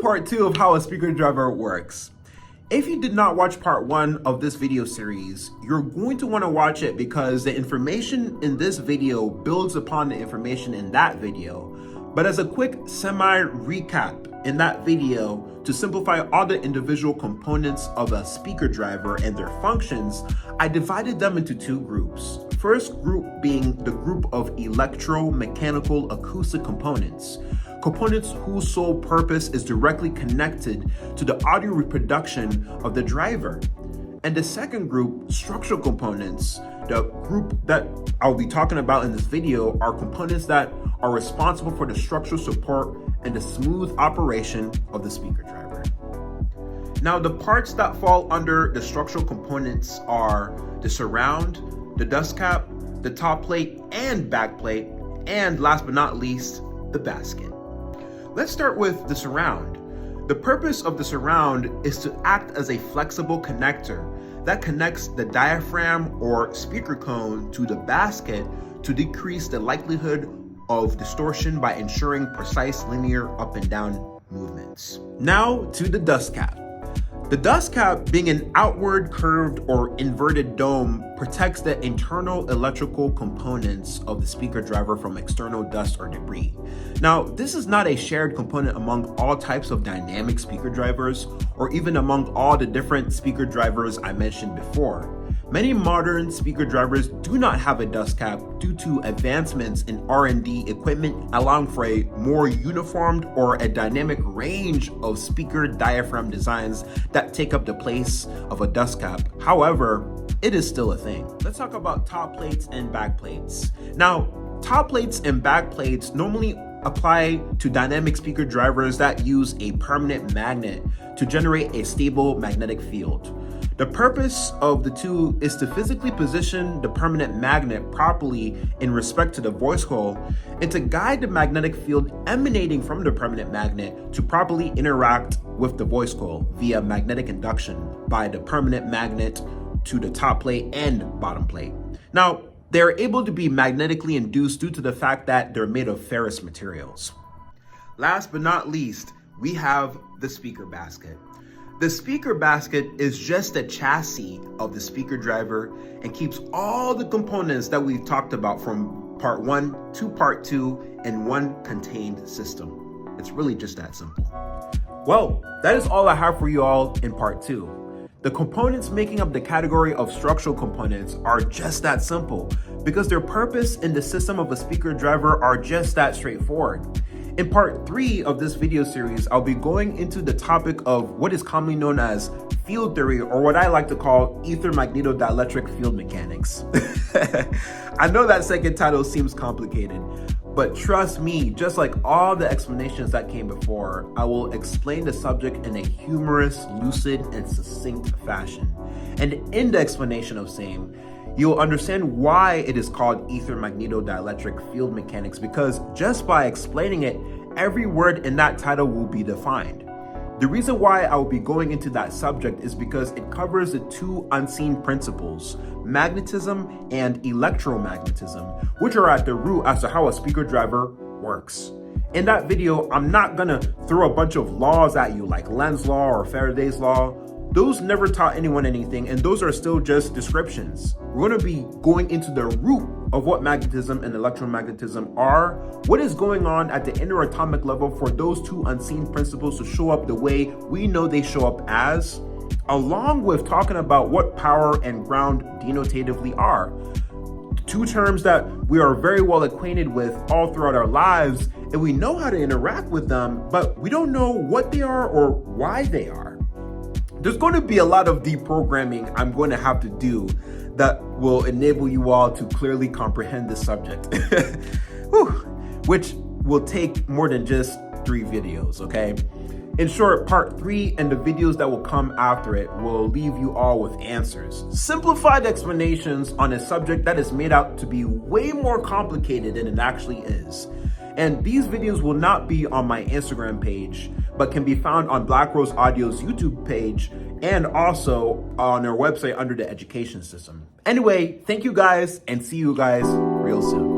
part 2 of how a speaker driver works. If you did not watch part 1 of this video series, you're going to want to watch it because the information in this video builds upon the information in that video. But as a quick semi-recap in that video, to simplify all the individual components of a speaker driver and their functions, I divided them into 2 groups. First group being the group of electromechanical acoustic components. Components whose sole purpose is directly connected to the audio reproduction of the driver. And the second group, structural components. The group that I'll be talking about in this video are components that are responsible for the structural support and the smooth operation of the speaker driver. Now, the parts that fall under the structural components are the surround, the dust cap, the top plate and back plate, and last but not least, the basket. Let's start with the surround. The purpose of the surround is to act as a flexible connector that connects the diaphragm or speaker cone to the basket to decrease the likelihood of distortion by ensuring precise linear up and down movements. Now to the dust cap. The dust cap, being an outward curved or inverted dome, protects the internal electrical components of the speaker driver from external dust or debris. Now, this is not a shared component among all types of dynamic speaker drivers or even among all the different speaker drivers I mentioned before. Many modern speaker drivers do not have a dust cap due to advancements in R&D equipment allowing for a more uniformed or a dynamic range of speaker diaphragm designs that take up the place of a dust cap. However, it is still a thing. Let's talk about top plates and back plates. Now, top plates and back plates normally apply to dynamic speaker drivers that use a permanent magnet to generate a stable magnetic field. The purpose of the two is to physically position the permanent magnet properly in respect to the voice coil and to guide the magnetic field emanating from the permanent magnet to properly interact with the voice coil via magnetic induction by the permanent magnet to the top plate and bottom plate. Now, they're able to be magnetically induced due to the fact that they're made of ferrous materials. Last but not least, we have the speaker basket. The speaker basket is just the chassis of the speaker driver and keeps all the components that we've talked about from part 1 to part 2 in one contained system. It's really just that simple. Well, that is all I have for you all in part 2. The components making up the category of structural components are just that simple because their purpose in the system of a speaker driver are just that straightforward. In part 3 of this video series, I'll be going into the topic of what is commonly known as field theory, or what I like to call ether magnetodielectric field mechanics. I know that second title seems complicated, but trust me, just like all the explanations that came before, I will explain the subject in a humorous, lucid, and succinct fashion. And in the explanation of same, you'll understand why it is called ether magnetodielectric field mechanics, because just by explaining it, every word in that title will be defined. The reason why I will be going into that subject is because it covers the 2 unseen principles, magnetism and electromagnetism, which are at the root as to how a speaker driver works. In that video, I'm not gonna throw a bunch of laws at you like Lenz's law or Faraday's law. Those never taught anyone anything, and those are still just descriptions. We're going to be going into the root of what magnetism and electromagnetism are, what is going on at the interatomic level for those 2 unseen principles to show up the way we know they show up as, along with talking about what power and ground denotatively are. 2 terms that we are very well acquainted with all throughout our lives, and we know how to interact with them, but we don't know what they are or why they are. There's going to be a lot of deprogramming I'm going to have to do that will enable you all to clearly comprehend this subject, which will take more than just 3 videos, okay? In short, part 3 and the videos that will come after it will leave you all with answers. Simplified explanations on a subject that is made out to be way more complicated than it actually is. And these videos will not be on my Instagram page, but can be found on Black Rose Audio's YouTube page and also on our website under the education system. Anyway, thank you guys and see you guys real soon.